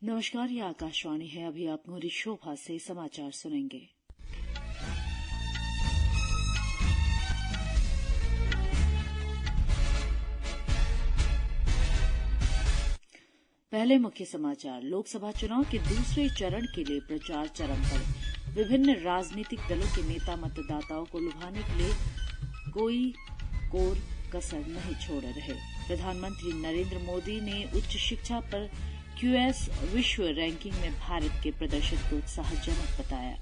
नमस्कार, ये आकाशवाणी है। अभी आप मोरी शोभा से समाचार सुनेंगे। पहले मुख्य समाचार। लोकसभा चुनाव के दूसरे चरण के लिए प्रचार चरम पर। विभिन्न राजनीतिक दलों के नेता मतदाताओं को लुभाने के लिए कोई कोर कसर नहीं छोड़ रहे। प्रधानमंत्री नरेंद्र मोदी ने उच्च शिक्षा पर QS विश्व रैंकिंग में भारत के प्रदर्शन को उत्साहजनक बताया।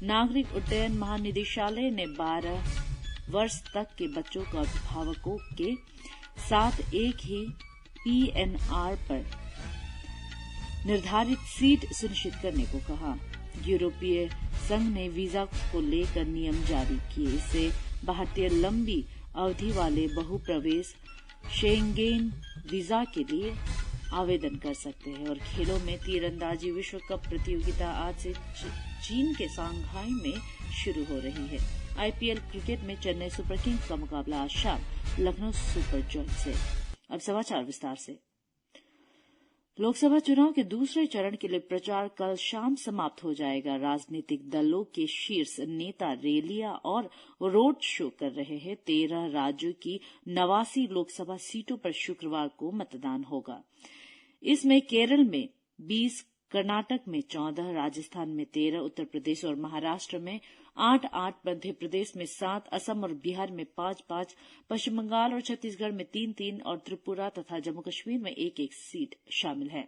नागरिक उड्डयन महानिदेशालय ने 12 वर्ष तक के बच्चों को अभिभावकों के साथ एक ही PNR पर निर्धारित सीट सुनिश्चित करने को कहा। यूरोपीय संघ ने वीजा को लेकर नियम जारी किए। इससे भारतीय लंबी अवधि वाले बहुप्रवेश शेंगेन वीजा के लिए आवेदन कर सकते हैं। और खेलों में तीरंदाजी विश्व कप प्रतियोगिता आज से चीन के सांघाई में शुरू हो रही है। IPL क्रिकेट में चेन्नई सुपर किंग्स का मुकाबला आज शाम लखनऊ सुपर जायंट्स से। अब समाचार विस्तार से। लोकसभा चुनाव के दूसरे चरण के लिए प्रचार कल शाम समाप्त हो जाएगा। राजनीतिक दलों के शीर्ष नेता रैलियां और रोड शो कर रहे हैं। 13 राज्यों की 89 लोकसभा सीटों पर शुक्रवार को मतदान होगा। इसमें केरल में 20, कर्नाटक में 14, राजस्थान में 13, उत्तर प्रदेश और महाराष्ट्र में 8-8, मध्य प्रदेश में 7, असम और बिहार में 5-5, पश्चिम बंगाल और छत्तीसगढ़ में 3-3 और त्रिपुरा तथा जम्मू कश्मीर में 1-1 सीट शामिल है।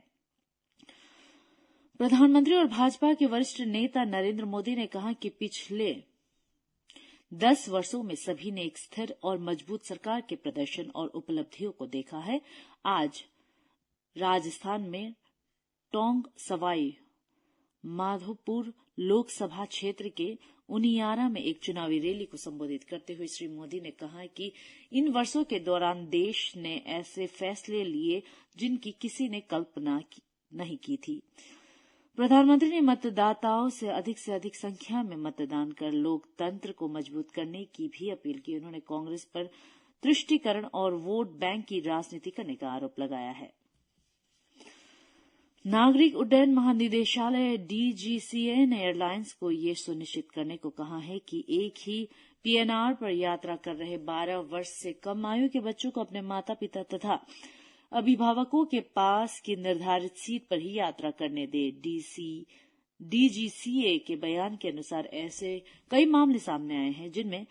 प्रधानमंत्री और भाजपा के वरिष्ठ नेता नरेंद्र मोदी ने कहा कि पिछले 10 वर्षों में सभी ने एक स्थिर और मजबूत सरकार के प्रदर्शन और उपलब्धियों को देखा है। आज राजस्थान में टोंक सवाई माधोपुर लोकसभा क्षेत्र के उनियारा में एक चुनावी रैली को संबोधित करते हुए श्री मोदी ने कहा कि इन वर्षों के दौरान देश ने ऐसे फैसले लिए जिनकी किसी ने कल्पना नहीं की थी। प्रधानमंत्री ने मतदाताओं से अधिक संख्या में मतदान कर लोकतंत्र को मजबूत करने की भी अपील की। उन्होंने कांग्रेस पर तुष्टीकरण और वोट बैंक की राजनीति करने का आरोप लगाया है। नागरिक उड्डयन महानिदेशालय DGCA ने एयरलाइंस को ये सुनिश्चित करने को कहा है कि एक ही PNR पर यात्रा कर रहे 12 वर्ष से कम आयु के बच्चों को अपने माता पिता तथा अभिभावकों के पास की निर्धारित सीट पर ही यात्रा करने दे। DGCA के बयान के अनुसार ऐसे कई मामले सामने आए हैं जिनमें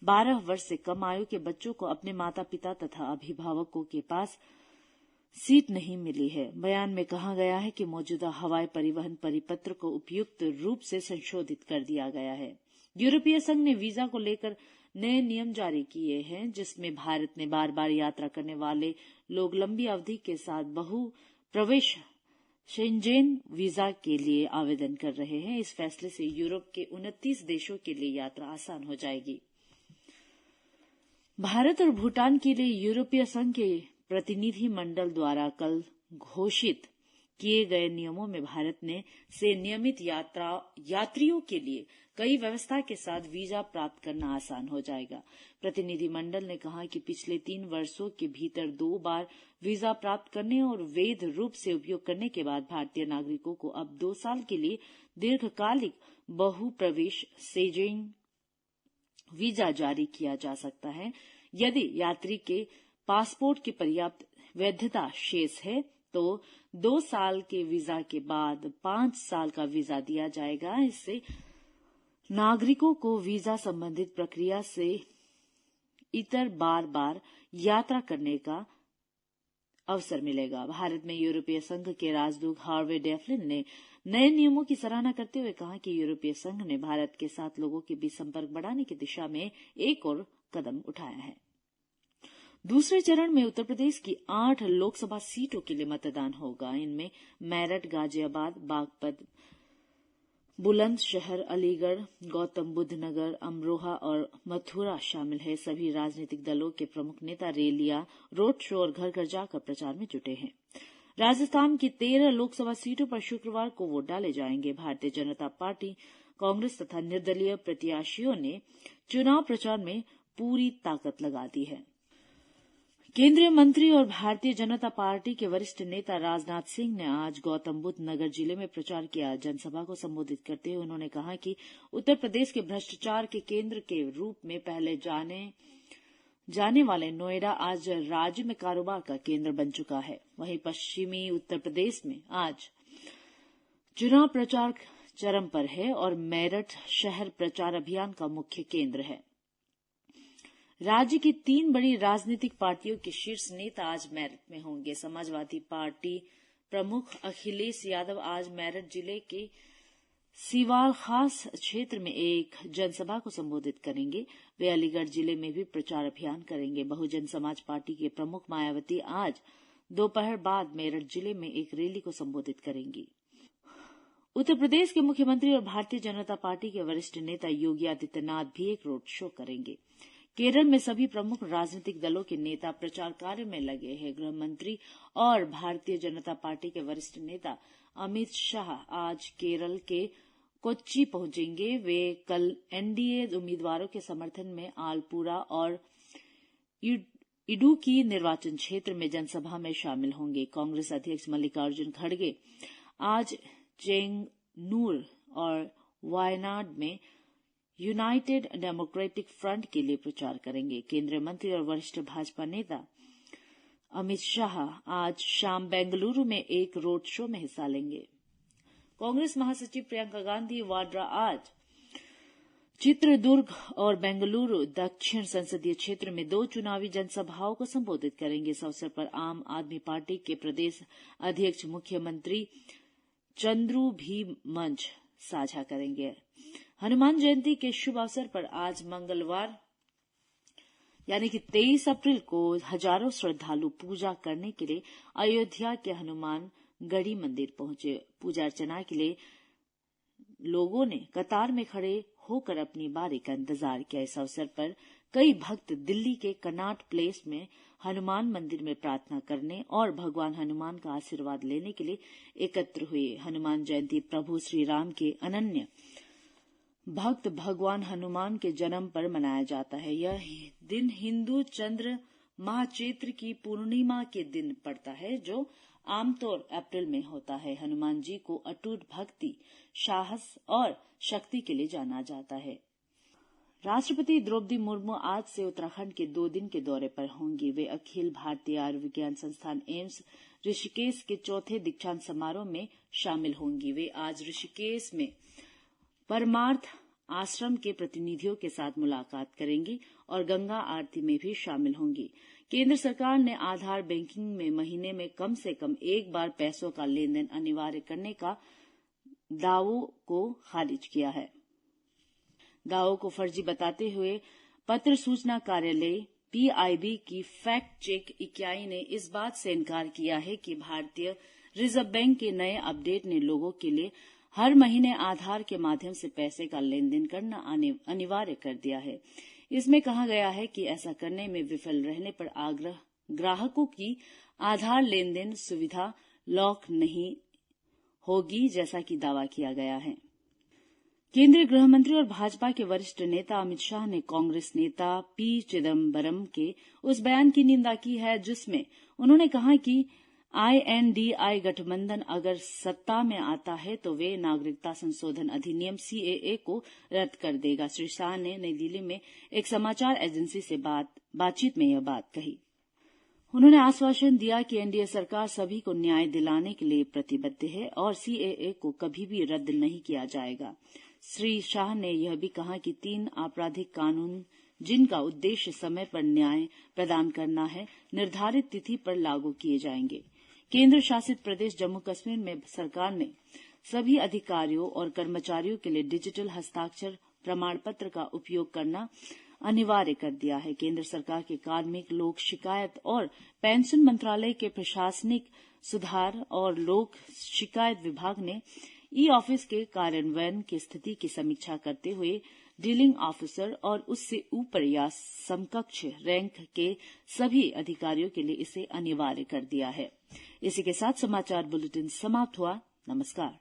12 वर्ष से कम आयु के बच्चों को अपने माता पिता तथा अभिभावकों के पास सीट नहीं मिली है। बयान में कहा गया है कि मौजूदा हवाई परिवहन परिपत्र को उपयुक्त रूप से संशोधित कर दिया गया है। यूरोपीय संघ ने वीजा को लेकर नए नियम जारी किए हैं, जिसमें भारत ने बार-बार यात्रा करने वाले लोग लंबी अवधि के साथ बहु प्रवेश शेंजेन वीजा के लिए आवेदन कर रहे हैं। इस फैसले से यूरोप के 29 देशों के लिए यात्रा आसान हो जाएगी। भारत और भूटान के लिए यूरोपीय संघ के प्रतिनिधि मंडल द्वारा कल घोषित किए गए नियमों में भारत से नियमित यात्रियों के लिए कई व्यवस्था के साथ वीजा प्राप्त करना आसान हो जाएगा। प्रतिनिधि मंडल ने कहा कि पिछले 3 वर्षों के भीतर 2 बार वीजा प्राप्त करने और वैध रूप से उपयोग करने के बाद भारतीय नागरिकों को अब 2 साल के लिए दीर्घकालिक बहुप्रवेश शेंजेन वीजा जारी किया जा सकता है। यदि यात्री के पासपोर्ट की पर्याप्त वैधता शेष है तो 2 साल के वीजा के बाद 5 साल का वीजा दिया जाएगा। इससे नागरिकों को वीजा संबंधित प्रक्रिया से इतर बार यात्रा करने का अवसर मिलेगा। भारत में यूरोपीय संघ के राजदूत हार्वे डेफलिन ने नए नियमों की सराहना करते हुए कहा कि यूरोपीय संघ ने भारत के साथ लोगों के बीच संपर्क बढ़ाने की दिशा में एक और कदम उठाया है। दूसरे चरण में उत्तर प्रदेश की 8 लोकसभा सीटों के लिए मतदान होगा। इनमें मेरठ, गाजियाबाद, बागपत, बुलंदशहर, अलीगढ़, गौतम बुद्ध नगर, अमरोहा और मथुरा शामिल है। सभी राजनीतिक दलों के प्रमुख नेता रैलियां, रोड शो और घर घर जाकर प्रचार में जुटे हैं। राजस्थान की 13 लोकसभा सीटों पर शुक्रवार को वोट डाले जाएंगे। भारतीय जनता पार्टी, कांग्रेस तथा निर्दलीय प्रत्याशियों ने चुनाव प्रचार में पूरी ताकत लगा दी है। केंद्रीय मंत्री और भारतीय जनता पार्टी के वरिष्ठ नेता राजनाथ सिंह ने आज गौतम बुद्ध नगर जिले में प्रचार किया। जनसभा को संबोधित करते हुए उन्होंने कहा कि उत्तर प्रदेश के भ्रष्टाचार के केंद्र के रूप में पहले जाने वाले नोएडा आज राज्य में कारोबार का केंद्र बन चुका है। वहीं पश्चिमी उत्तर प्रदेश में आज चुनाव प्रचार चरम पर है और मेरठ शहर प्रचार अभियान का मुख्य केंद्र है। राज्य की 3 बड़ी राजनीतिक पार्टियों के शीर्ष नेता आज मेरठ में होंगे। समाजवादी पार्टी प्रमुख अखिलेश यादव आज मेरठ जिले के सीवाल खास क्षेत्र में एक जनसभा को संबोधित करेंगे। वे अलीगढ़ जिले में भी प्रचार अभियान करेंगे। बहुजन समाज पार्टी के प्रमुख मायावती आज दोपहर बाद मेरठ जिले में एक रैली को संबोधित करेंगी। उत्तर प्रदेश के मुख्यमंत्री और भारतीय जनता पार्टी के वरिष्ठ नेता योगी आदित्यनाथ भी एक रोड शो करेंगे। केरल में सभी प्रमुख राजनीतिक दलों के नेता प्रचार कार्य में लगे हैं। गृह मंत्री और भारतीय जनता पार्टी के वरिष्ठ नेता अमित शाह आज केरल के कोच्चि पहुंचेंगे। वे कल एनडीए उम्मीदवारों के समर्थन में आलपुरा और इडुक्की निर्वाचन क्षेत्र में जनसभा में शामिल होंगे। कांग्रेस अध्यक्ष मल्लिकार्जुन खड़गे आज चेंगनूर और वायनाड में यूनाइटेड डेमोक्रेटिक फ्रंट के लिए प्रचार करेंगे। केंद्रीय मंत्री और वरिष्ठ भाजपा नेता अमित शाह आज शाम बेंगलुरु में एक रोड शो में हिस्सा लेंगे। कांग्रेस महासचिव प्रियंका गांधी वाड्रा आज चित्रदुर्ग और बेंगलुरु दक्षिण संसदीय क्षेत्र में 2 चुनावी जनसभाओं को संबोधित करेंगे। इस अवसर पर आम आदमी पार्टी के प्रदेश अध्यक्ष मुख्यमंत्री चंद्रू भी मंच साझा करेंगे। हनुमान जयंती के शुभ अवसर पर आज मंगलवार यानी कि 23 अप्रैल को हजारों श्रद्धालु पूजा करने के लिए अयोध्या के हनुमान गढ़ी मंदिर पहुंचे। पूजा अर्चना के लिए लोगों ने कतार में खड़े होकर अपनी बारी का इंतजार किया। इस अवसर पर कई भक्त दिल्ली के कनॉट प्लेस में हनुमान मंदिर में प्रार्थना करने और भगवान हनुमान का आशीर्वाद लेने के लिए एकत्र हुए। हनुमान जयंती प्रभु श्री राम के अनन्य भक्त भगवान हनुमान के जन्म पर मनाया जाता है। यह दिन हिंदू चंद्र माह चैत्र की पूर्णिमा के दिन पड़ता है, जो आमतौर अप्रैल में होता है। हनुमान जी को अटूट भक्ति, साहस और शक्ति के लिए जाना जाता है। राष्ट्रपति द्रौपदी मुर्मू आज से उत्तराखंड के 2 दिन के दौरे पर होंगी। वे अखिल भारतीय आयुर्विज्ञान संस्थान एम्स ऋषिकेश के 4थे दीक्षांत समारोह में शामिल होंगी। वे आज ऋषिकेश में परमार्थ आश्रम के प्रतिनिधियों के साथ मुलाकात करेंगी और गंगा आरती में भी शामिल होंगी। केंद्र सरकार ने आधार बैंकिंग में महीने में कम से कम एक बार पैसों का लेन देन अनिवार्य करने का दावों को खारिज किया है। दावों को फर्जी बताते हुए पत्र सूचना कार्यालय पीआईबी की फैक्ट चेक इकाई ने इस बात से इनकार किया है कि भारतीय रिजर्व बैंक के नए अपडेट ने लोगों के लिए हर महीने आधार के माध्यम से पैसे का लेन देन करना अनिवार्य कर दिया है। इसमें कहा गया है कि ऐसा करने में विफल रहने पर ग्राहकों की आधार लेन देन सुविधा लॉक नहीं होगी, जैसा कि दावा किया गया है। केंद्रीय गृह मंत्री और भाजपा के वरिष्ठ नेता अमित शाह ने कांग्रेस नेता पी चिदम्बरम के उस बयान की निंदा की है जिसमें उन्होंने कहा कि INDI गठबंधन अगर सत्ता में आता है तो वे नागरिकता संशोधन अधिनियम CAA को रद्द कर देगा। श्री शाह ने नई दिल्ली में एक समाचार एजेंसी से बातचीत में यह बात कही। उन्होंने आश्वासन दिया कि एनडीए सरकार सभी को न्याय दिलाने के लिए प्रतिबद्ध है और CAA को कभी भी रद्द नहीं किया जाएगा। श्री शाह ने यह भी कहा कि 3 आपराधिक कानून जिनका उद्देश्य समय पर न्याय प्रदान करना है, निर्धारित तिथि पर लागू किए जाएंगे। केंद्र शासित प्रदेश जम्मू कश्मीर में सरकार ने सभी अधिकारियों और कर्मचारियों के लिए डिजिटल हस्ताक्षर प्रमाण पत्र का उपयोग करना अनिवार्य कर दिया है। केंद्र सरकार के कार्मिक, लोक शिकायत और पेंशन मंत्रालय के प्रशासनिक सुधार और लोक शिकायत विभाग ने ई ऑफिस के कार्यान्वयन की स्थिति की समीक्षा करते हुए डीलिंग ऑफिसर और उससे ऊपर या समकक्ष रैंक के सभी अधिकारियों के लिए इसे अनिवार्य कर दिया है। इसी के साथ समाचार बुलेटिन समाप्त हुआ। नमस्कार।